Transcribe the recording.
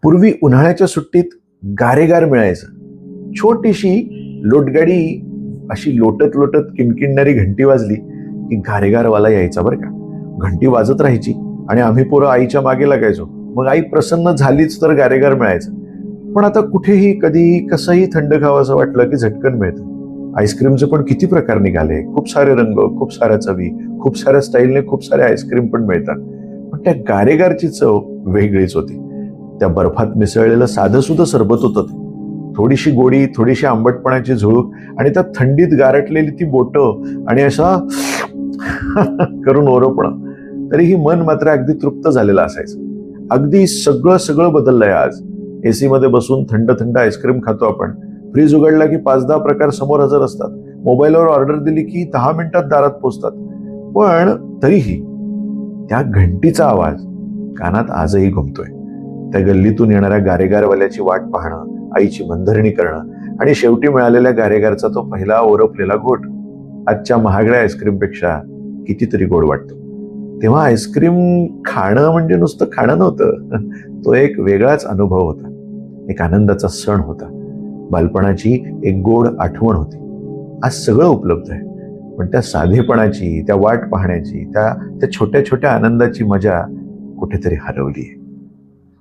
पूर्वी उन्हाळ्याच्या सुट्टीत गारेगार मिळायचं. छोटीशी लोटगाडी अशी लोटत लोटत किणकिणणारी घंटी वाजली की गारेगारवाला यायचा बरं का. घंटी वाजत राहायची आणि आम्ही पोरं आईच्या मागे लागायचो. मग आई प्रसन्न झालीच तर गारेगार मिळायचं. पण आता कुठेही कधी कसंही थंड खावं वाटलं की झटकन मिळतं. आईस्क्रीमचे पण किती प्रकार निघाले, खूप सारे रंग, खूप साऱ्या चवी, खूप साऱ्या स्टाईलने खूप सारे आईस्क्रीम पण मिळतात. पण त्या गारेगारची चव वेगळीच होती. त्या बर्फात मिसळलेलं साधं सुद्धा सरबत होतं ते. थोडीशी गोडी, थोडीशी आंबटपणाची झुळूक आणि त्या थंडीत गारटलेली ती बोटं आणि असा करून ओरपणं. तरीही मन मात्र अगदी तृप्त झालेलं असायचं. अगदी सगळं सगळं बदललंय आज. एसी मध्ये बसून थंड थंड आईस्क्रीम खातो आपण. फ्रीज उघडला की 5-10 प्रकार समोर हजर असतात. मोबाईलवर ऑर्डर दिली की 10 मिनिटात दारात पोहोचतात. पण तरीही त्या घंटीचा आवाज कानात आजही घुमतोय. त्या गल्लीतून येणाऱ्या गारेगारवाल्याची वाट पाहणं, आईची मनधरणी करणं आणि शेवटी मिळालेल्या गारेगारचा तो पहिला ओरपलेला घोट आजच्या महागड्या आईस्क्रीमपेक्षा कितीतरी गोड वाटतो. तेव्हा आईस्क्रीम खाणं म्हणजे नुसतं खाणं नव्हतं. तो एक वेगळाच अनुभव होता, एक आनंदाचा सण होता, बालपणाची एक गोड आठवण होती. आज सगळं उपलब्ध आहे, पण त्या साधेपणाची, त्या वाट पाहण्याची, त्या छोट्या छोट्या आनंदाची मजा कुठेतरी हरवली आहे.